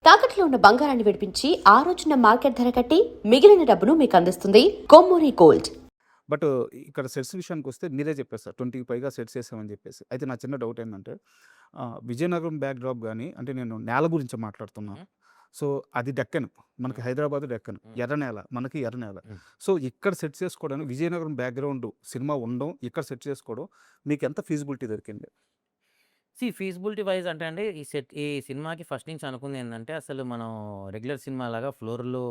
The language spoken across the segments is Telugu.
తాకట్లో ఉన్న బంగారాన్ని విడిపించి ఆ రోజున మార్కెట్ ధర కట్టి మిగిలిన డబ్బును మీకు అందిస్తుంది కొమ్మూరి గోల్డ్. బట్ ఇక్కడ సెట్స్ విషయానికొస్తే మీరే చెప్పేసారు 20కి పైగా సెట్స్ చేసామని చెప్పేసి. అయితే నా చిన్న డౌట్ ఏందంటే విజయనగరం బ్యాక్‌డ్రాప్ గాని అంటే నేను నేల గురించి మాట్లాడుతున్నా. హ్మ్. సో, అది డెక్కన్. మనకి హ్మ్. హైదరాబాద్ డెక్కన్. హ్మ్. ఎర్ర నేల. మనకి ఎర్ర నేల. హ్మ్. సో, ఇక్కడ సెట్ చేసుకోవడానికి విజయనగరం బ్యాక్‌గ్రౌండ్ సినిమా ఉండడం, ఇక్కడ సెట్ చేసుకోవడం మీకెంత ఫీజిబిలిటీ దొరికింది? ఫీజిబిలిటీ వైస్ అంటే అండి, ఈ సినిమాకి ఫస్ట్ నుంచి అనుకుందేందంటే, అసలు మనం రెగ్యులర్ సినిమాలాగా ఫ్లోర్‌లో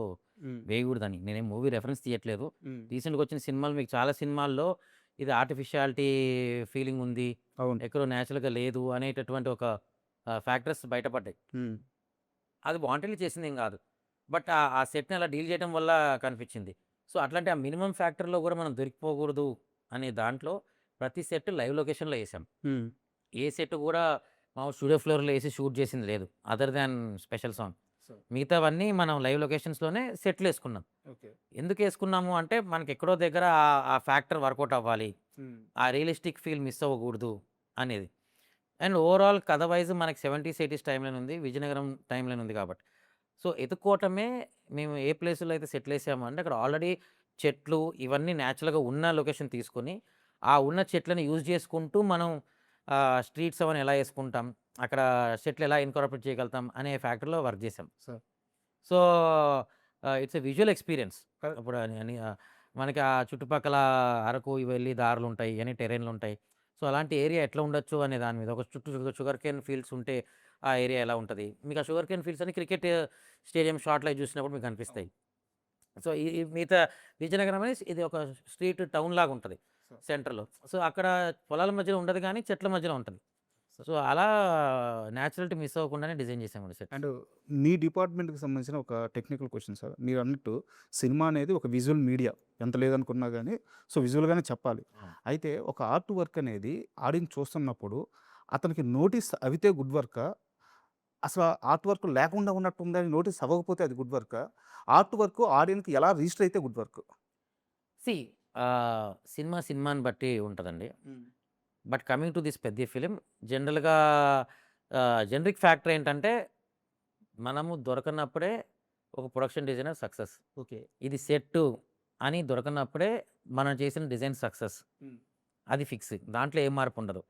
హ్మ్. వేయగూడదని. నేనేం మూవీ రెఫరెన్స్ తీయట్లేదు. హ్మ్. రీసెంట్‌గా వచ్చిన సినిమాలు మీకు చాలా సినిమాల్లో ఇది ఆర్టిఫిషియాలిటీ ఫీలింగ్ ఉంది. అవును. ఎక్కడో నేచురల్‌గా లేదు అనేటటువంటి ఒక ఫ్యాక్టర్స్ బయటపడ్డాయి. హ్మ్. అది వాంటెడ్‌లీ చేసిందేం గాదు. బట్ ఆ సెట్‌ని అలా డీల్ చేయడం వల్ల కనిపించింది. సో, అట్లాంటి ఆ మినిమమ్ ఫ్యాక్టర్‌లో గూడా మనం దొరికిపోకూడదు అనే దాంట్లో ప్రతి సెట్ లైవ్ లొకేషన్‌లో ఏసాం. హ్మ్. ఏ సెట్ గూడా మామూలు స్టూడియో ఫ్లోర్‌లో ఏసి షూట్ చేసింది లేదు. Other than special song. So మిగతావన్నీ మనం లైవ్ లొకేషన్స్‌లోనే సెట్‌లేసుకున్నాం. ఓకే. ఎందుకేసుకున్నాము అంటే, మనకెక్కడో దగ్గర ఆ ఫ్యాక్టర్ వర్కౌట్ అవ్వాలి. హ్మ్. ఆ రియలిస్టిక్ ఫీల్ మిస్ అవ్వకూడదు అనేది. అండ్ ఓవరాల్ కథ వైస్ మనకి 70స్, 80స్ టైమ్‌లైన్ ఉంది. విజయనగరం టైమ్‌లైన్ ఉంది కాబట్టి. సో, ఎతుక్కోవటమే మేము ఏ ప్లేస్‌లో అయితే సెటిలేసామో అంటే అక్కడ ఆల్రెడీ చెట్లు ఇవన్నీ నేచురల్‌గా ఉన్న లొకేషన్ తీసుకొని, ఆ ఉన్న చెట్లని యూజ్ చేసుకుంటూ మనం స్ట్రీట్స్ అవన్నీ ఎలా యేసుకుంటాం, అక్కడ చెట్లు ఎలా ఇన్కార్పొరేట్ చేయగలుగుతాం అనే ఫ్యాక్టర్‌లో వర్క్ చేసాం. So so, it's a visual experience. Correct. ఇప్పుడు అని అని మనకి ఆ చుట్టుపక్కల అరకు ఇవి వెళ్ళి దారులుంటాయి. ఇయన్నీ టెర్రైన్‌లుంటాయి. సో, అలాంటి ఏరియా ఎట్లా ఉండొచ్చు అనే దాని మీద ఒక చుట్టూ షుగర్ కేన్ ఫీల్డ్స్ ఉంటే ఆ ఏరియా ఎలా ఉంటది? మీకు ఆ షుగర్ కేన్ ఫీల్డ్స్ అన్ని క్రికెట్ స్టేడియం షాట్‌లో చూసినప్పుడు మీకు కనిపిస్తాయి. అవును. సో, ఈ మిగతా విజయనగరం అనేది ఇది ఒక స్ట్రీట్ టౌన్ లాగా ఉంటది సో సెంటర్‌లో. సో, అక్కడ పొలాల మధ్యలో ఉండదు గానీ చెట్ల మధ్యలో ఉంటది. సో సో, అలా నేచురాలిటీ మిస్ అవ్వకుండానే డిజైన్ చేసామండి సెట్స్. అండ్ మీ డిపార్ట్మెంట్‌కి సంబంధించిన ఒక టెక్నికల్ క్వెషన్ సార్. మీరన్నట్టు సినిమా అనేది ఒక విజువల్ మీడియా. ఎంత లేదనుకున్నా గానీ, సో, విజువల్‌గానే చెప్పాలి. అవును. అయితే ఒక ఆర్ట్ వర్క్ అనేది ఆడియన్స్ చూస్తున్నప్పుడు అతనికి నోటీస్ అవితే గుడ్ వర్కా? అసల ఆర్ట్ వర్క్ లేకుండా ఉన్నట్టుందని నోటీస్ అవ్వకపోతే అది గుడ్ వర్కా? ఆర్ట్ వర్క్ ఆడియన్స్‌కి ఎలా రిజిస్టర్ అయితే గుడ్ వర్క్? సీ సినిమాని బట్టి ఉంటదండి. హ్మ్. But coming to this Peddi film జనరల్‌గా జనరిక్ ఫ్యాక్టర్ ఏంటంటే, మనము దొరకనప్పుడే ఒక ప్రొడక్షన్ డిజైనర్ సక్సెస్. ఓకే. ఇది సెట్టు అని దొరకనప్పుడే మనం చేసిన డిజైన్ సక్సెస్. హ్మ్. అది ఫిక్స్. దాంట్లో ఏం మార్పుండదు.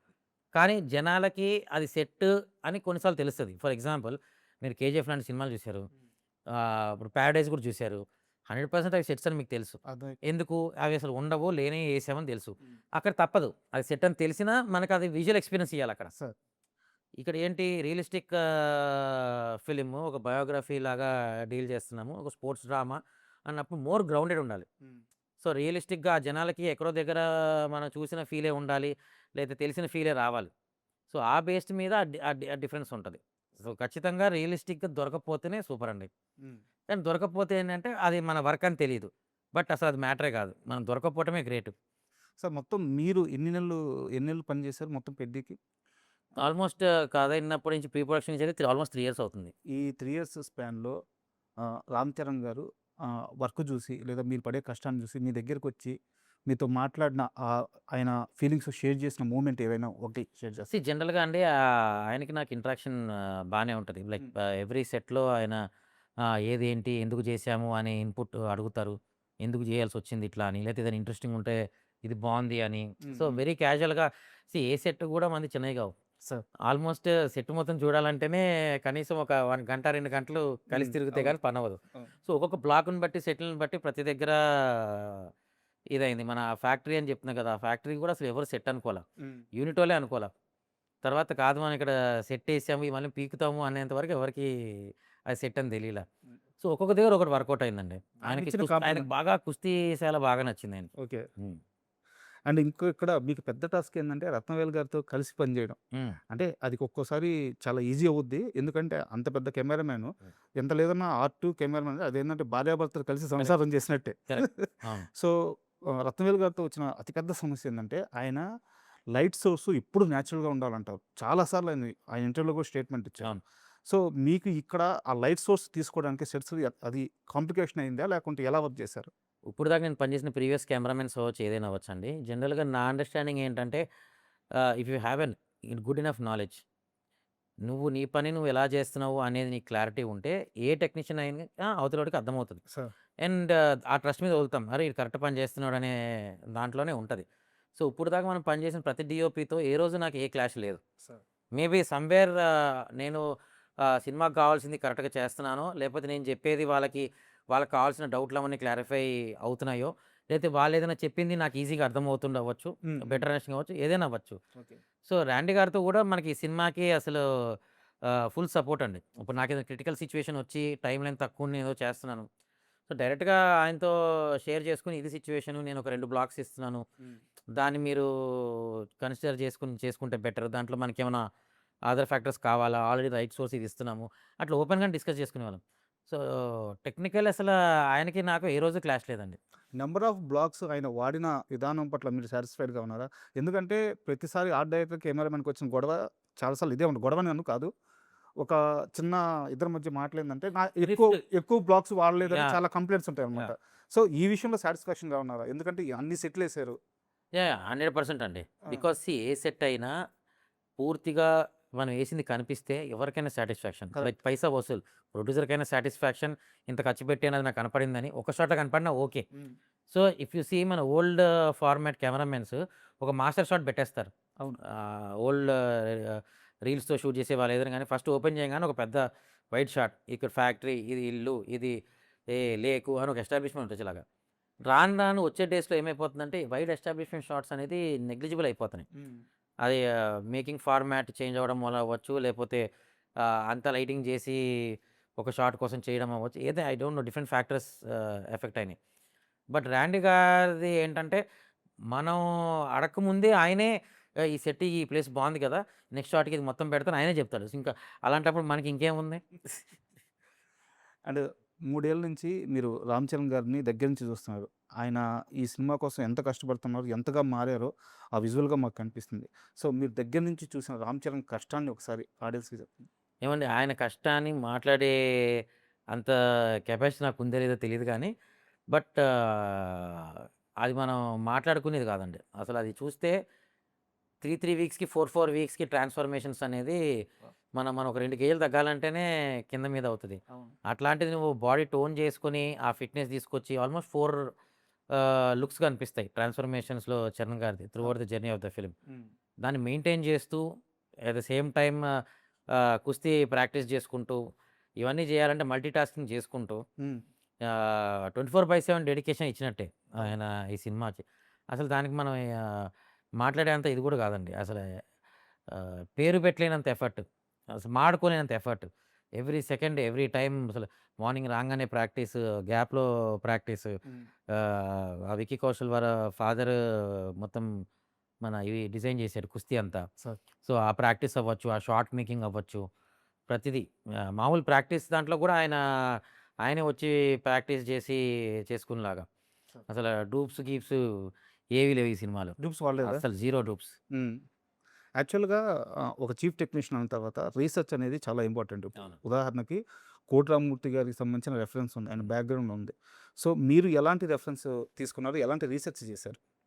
కానీ జనాలకి అది సెట్ అని కొన్నిసార్లు తెలుస్తది. ఫర్ ఎగ్జాంపుల్ మీరు 'కేజీఎఫ్' లాంటి సినిమాలు చూసారు. హ్మ్. ఇప్పుడు 'పారడైజ్' కూడా చూసారు. 100% అవి సెట్స్ అని మీకు తెలుసు. అర్థమైపోయింది. ఎందుకు? అవి అసలు ఉండవు, లేనివి ఏసామని తెలుసు. హ్మ్. అక్కడ తప్పదు. అది సెట్ అని తెలిసినా మనకది విజువల్ ఎక్స్‌పీరియన్స్ ఇయ్యాలక్కడ. సార్. ఇక్కడ ఏంటి రియలిస్టిక్ ఫిల్ము ఒక బయోగ్రఫీ లాగా డీల్ చేస్తున్నాము. ఒక స్పోర్ట్స్ డ్రామా అన్నప్పుడు మోర్ గ్రౌండెడ్ ఉండాలి. హ్మ్. సో, రియలిస్టిక్‌గా ఆ జనాలకి ఎక్కడో దగ్గర మనం చూసిన ఫీలే ఉండాలి. లేతే తెలిసిన ఫీలే రావాలి. సో, ఆ బేస్డ్ మీద ఆ డిఫరెన్స్ ఉంటది. సో, ఖచ్చితంగా రియలిస్టిక్‌గా దొరకకపోతేనే సూపరండి. హ్మ్. కానీ దొరకకపోతే ఏంటంటే అది మన వర్క్ అని తెలీదు. బట్ అసలు అది మ్యాటరే కాదు. మనం దొరకకపోవటమే గ్రేట్. సార్ మొత్తం మీరు ఎన్ని నెలలు పని చేశారు మొత్తం పెద్దికి? ఆల్మోస్ట్ కథ ఇన్నప్పటి నుంచి ప్రీ ప్రొడక్షన్ నుంచి అయితే ఆల్మోస్ట్ 3 ఇయర్స్ అవుతుంది. ఈ 3 ఇయర్స్ స్పాన్‌లో రామ్ చరణ్ గారు వర్క్ చూసి లేదా మీరు పడే కష్టాన్ని చూసి మీ దగ్గరకొచ్చి మీతో మాట్లాడిన ఆయన ఫీలింగ్స్ షేర్ చేసిన మూమెంట్ ఏవైనా ఒకటి షేర్ చేస్తారా? జనరల్‌గా అండి ఆయనకి నాకు ఇంటరాక్షన్ బానే ఉంటది. లైక్ హ్మ్. ఎవ్రీ సెట్‌లో ఆయన ఏదేంటి, ఎందుకు చేశాము అనే ఇన్‌పుట్ అడుగుతారు. ఎందుకు చేయాల్సొచ్చింది ఇట్లా అని, లేతే ఏదైనా ఇంట్రెస్టింగ్ ఉంటే ఇది బావుంది అని. హ్మ్. సో, హ్మ్. వెరీ క్యాజువల్‌గా ఏ సెట్ కూడా మనది చిన్నవి కావు. సార్. ఆల్మోస్ట్ సెట్ మొత్తం చూడాలంటేనే కనీసం ఒక 1 గంట, 2 గంటలు కలిసి హ్మ్. తిరిగితే అవును. గాని పనవ్వదు. అవును. సో, ఒక్కొక్క బ్లాక్‌ని బట్టి, సెట్‌లని బట్టి ప్రతి దగ్గర ఇదైంది. మన ఫ్యాక్టరీ అని చెప్తున్నా కదా! ఆ ఫ్యాక్టరీ కూడా అసలు ఎవరు సెట్ అనుకోల. హ్మ్. యూనిటోళ్ళే అనుకోల. తర్వాత కాదు మనం ఇక్కడ సెట్టేసాము, ఇవన్నీ పీకుతాము అనేంత వరకు ఎవరికీ అది సెట్ అని తెలీలా. హ్మ్. సో, ఒక్కొక్క దగ్గర ఒకటి వర్కౌట్ అయిందండి. ఆయనకిచ్చిన ఆయనకి కాంప్లిమెంట్. బాగా కుస్తీశాల బాగా నచ్చిందాయనకి. ఓకే. హ్మ్. అండ్ ఇంకో ఇక్కడ మీకు పెద్ద టాస్క్ ఏందంటే రత్నవేలు గారితో కలిసి పనిచేయడం. హ్మ్. అంటే అది ఒక్కోసారి చాలా ఈజీ అవుద్ది. ఎందుకంటే అంత పెద్ద కెమెరామాను హ్మ్. ఎంత లేదన్నా ఆర్ట్, కెమెరామాన్ అదేంటంటే భార్యాభర్తలు కలిసి కరెక్ట్. సంసారం చేసినట్టే. కరెక్ట్. అవును. సో, రత్నవేలు గారితో వచ్చిన అతి పెద్ద సమస్య ఏందంటే ఆయన లైట్ సోర్స్ ఎప్పుడు నేచురల్‌గా ఉండాలంటారు. చాలా సార్లు ఆయన ఇంటర్వ్యూలో కూడా స్టేట్మెంట్ ఇచ్చారు. అవును. సో, మీకు ఇక్కడ ఆ లైట్ సోర్స్ తీసుకోవడానికి సెట్స్ అది కాంప్లికేషన్ అయిందా? లేకుంటే ఎలా వర్క్ చేశారు? ఇప్పటిదాకా నేను పనిచేసిన ప్రీవియస్ కెమెరామెన్స్ అవ్వచ్చు, ఏదైనా అవ్వచ్చండి. జనరల్‌గా నా అండర్‌స్టాండింగ్ ఏంటంటే if you have good enough knowledge నువ్వు నీ పని నువ్వు ఎలా చేస్తున్నావు అనేది నీకు క్లారిటీ ఉంటే ఏ టెక్నీషియన్ అయినా అవతలోడికి అర్థమవుతుంది. సార్. అండ్ ఆ ట్రస్ట్ మీద వదులుతాం. అరే! ఈడు కరెక్ట్ పని చేస్తున్నాడు అనే దాంట్లోనే ఉంటది. సో, ఇప్పుడు దాకా మనం పని చేసిన ప్రతి డీఓపీతో ఏ రోజు నాకు ఏ క్లాష్ లేదు. సార్. మేబీ సమ్‌వేర్ నేను సినిమాకి కావాల్సింది కరెక్ట్‌గా చేస్తున్నానో, లేకపోతే నేను చెప్పేది వాళ్ళకి కావాల్సిన డౌట్‌లవన్నీ క్లారిఫై అవుతున్నాయో, లేతే వాళ్ళేదైనా చెప్పింది నాకు ఈజీగా అర్థమవుతుండవచ్చు. బెటర్ అండర్‌స్టాండింగ్ అవ్వచ్చు. ఏదైనా అవ్వచ్చు. ఓకే. సో, 'ర్యాండీ' గారితో కూడా మనకి ఈ సినిమాకి అసలు ఫుల్ సపోర్ట్ అండి. ఇప్పుడు నాకేదైనా క్రిటికల్ సిట్యుయేషన్ వచ్చి టైమ్ లైన్ తక్కువుండి ఏదో చేస్తున్నాను. సో, డైరెక్ట్‌గా ఆయనతో షేర్ చేసుకొని ఇది సిట్యుయేషను నేను ఒక 2 బ్లాక్స్ ఇస్తున్నాను. దాన్ని మీరు కన్సిడర్ చేసుకుంటే బెటర్. దాంట్లో మనకేమైనా అదర్ ఫ్యాక్టర్స్ కావాలా? ఆల్రెడీ రైట్ సోర్స్ ఇది ఇస్తున్నాము. అట్లా ఓపెన్‌గానే డిస్కస్ చేసుకునేవాళ్ళం. సో, టెక్నికల్ అసల ఆయనకి నాకు ఏ రోజు క్లాష్ లేదండి. నంబర్ ఆఫ్ బ్లాక్స్ ఆయన వాడిన విధానం పట్ల మీరు సాటిస్ఫైడ్‌గా ఉన్నారా? ఎందుకంటే ప్రతిసారి ఆర్ట్ డైరెక్టర్, కెమెరామెన్‌కి వచ్చిన గొడవ చాలా సార్లు ఇదే ఉంది. గొడవని అని కాదు. ఒక చిన్న ఇద్దరి మధ్య మాటలేందంటే రిఫ్ట్ ఎక్కువ బ్లాక్స్ వాడలేదని యాహ్! చాలా కంప్లెయింట్స్ ఉంటాయన్నమాట. యాహ్! సో, ఈ విషయంలో సాటిస్ఫాక్షన్‌గా ఉన్నారా? ఎందుకంటే అన్ని సెట్‌లేసారు. యాహ్! 100% అండి. ఆ! బికాజ్ ఏ సెట్ అయినా పూర్తిగా మనం ఏసింది కనిపిస్తే ఎవరికైనా సాటిస్ఫాక్షన్. Like correct. పైసా వసూల్. ప్రొడ్యూసర్‌కైనా సాటిస్ఫాక్షన్. ఇంత ఖర్చు పెట్టానది నాకు కనపడిందని. ఒక షాట్‌లో కనపడినా okay. Hmm. So, if you see మన ఓల్డ్ ఫార్మాట్ కెమెరామెన్స్ ఒక మాస్టర్ షాట్ పెట్టేస్తారు. అవును. ఓల్డ్ రీల్స్‌తో షూట్ చేసేవాళ్ళు ఏదైనా గానీ ఫస్ట్ ఓపెన్ చేయంగానే ఒక పెద్ద వైడ్ షాట్. ఇక్కడ ఫ్యాక్టరీ, ఇది ఇల్లు, ఇది లేకు అని ఒక ఎస్టాబ్లిష్‌మెంట్ ఉంటదిలాగా. రాను రాను వచ్చే డేస్‌లో ఏమైపోతుందంటే వైడ్ ఎస్టాబ్లిష్‌మెంట్ షాట్స్ అనేది నెగ్లిజిబుల్ అయిపోతున్నాయి. హ్మ్. అది మేకింగ్ ఫార్మాట్ చేంజ్ అవ్వడం వల్ల అవ్వచ్చు. లేపోతే అంతా లైటింగ్ జేసి ఒక షాట్ కోసం చేయడం అవ్వచ్చు. ఏదో I don't know different factors effect అయినాయి. బట్ 'ర్యాండీ' గారిది ఏంటంటే మనం అడక్కముందే ఆయనే ఈ సెట్ ఈ ప్లేస్ బావుంది కదా! నెక్స్ట్ షాట్‌కి ఇది మొత్తం పెడతాను ఆయనే చెప్తాడు. ఇంకా అలాంటప్పుడు మనకి ఇంకేముంది? అండ్ 3 ఏళ్ల నుంచి మీరు 'రామ్ చరణ్' గారిని దగ్గర నుంచి చూస్తున్నారు. ఆయన ఈ సినిమా కోసం ఎంత కష్టపడుతున్నారు, ఎంతగా మారారో ఆ విజువల్‌గా మాకు కనిపిస్తుంది. సో, మీరు దగ్గర నుంచి చూసిన 'రామ్ చరణ్' కష్టాన్ని ఒకసారి ఆడియన్స్‌కి చెప్పండి. ఏవండీ ఆయన కష్టాన్ని మాట్లాడే అంత కెపాసిటీ నాకుందో లేదో తెలీదు గానీ, బట్ అది మనం మాట్లాడుకునేది కాదండి. అసలది చూస్తే 3 వీక్స్‌కి, 4 వీక్స్‌కి ట్రాన్స్‌ఫర్మేషన్స్ అనేది మనం ఒక 2 కేజీలు తగ్గాలంటేనే కింద మీద అవుతది. అవును. అట్లాంటిది నువ్వు బాడీ టోన్ చేసుకొని, ఆ ఫిట్‌నెస్ తీసుకొచ్చి ఆల్మోస్ట్ 4 లుక్స్ కనిపిస్తాయి ట్రాన్స్‌ఫర్మేషన్స్‌లో చరణ్ గారిది through out the journey of the film. హ్మ్. దాన్ని మెయింటైన్ చేస్తూ అట్ ద సేమ్ టైమ్ కుస్తీ ప్రాక్టీస్ చేసుకుంటూ, ఇవన్నీ చేయాలంటే మల్టీ టాస్కింగ్ చేసుకుంటూ హ్మ్. 24/7 డెడికేషన్ ఇచ్చినట్టే అవును. ఆయన ఈ సినిమాకి. అసలు దానికి మనం మాట్లాడేంత ఇది కూడా కాదండి. అసలు పేరు పెట్టలేనంత ఎఫర్ట్. అసలు మాడుకోలేనంత effort. Every second, every time అసలు మార్నింగ్ రాంగానే ప్రాక్టీసు, గ్యాప్‌లో ప్రాక్టీసు. హ్మ్. ఆ 'విక్కీ కౌశల్' వాళ్ళ ఫాదరు మొత్తం మన ఇవి డిజైన్ చేశారు కుస్తీ అంతా. సార్. సో, ఆ ప్రాక్టీస్ అవ్వచ్చు, ఆ షాట్ మేకింగ్ అవ్వచ్చు, ప్రతిదీ. మామూలు ప్రాక్టీస్ దాంట్లో కూడా ఆయనే వచ్చి ప్రాక్టీస్ చేసి చేసుకునేలాగా. సార్. అసలు డూప్స్, గీప్స్ ఏవి లేవు ఈ సినిమాలో. డూప్స్ వాడలేదా? అస్సలు జీరో డూప్స్. హ్మ్. యాక్చువల్‌గా ఒక చీఫ్ టెక్నీషియన్ అన్న తర్వాత రీసెర్చ్ అనేది చాలా ఇంపార్టెంట్. అవును. ఉదాహరణకి 'కోటి రామ్మూర్తి' గారికి సంబంధించిన రెఫరెన్స్ ఉంది. ఆయన బ్యాక్‌గ్రౌండ్ ఉంది. సో, మీరు ఎలాంటి రెఫరెన్స్ తీసుకున్నారు? ఎలాంటి రీసెర్చ్ చేశారు?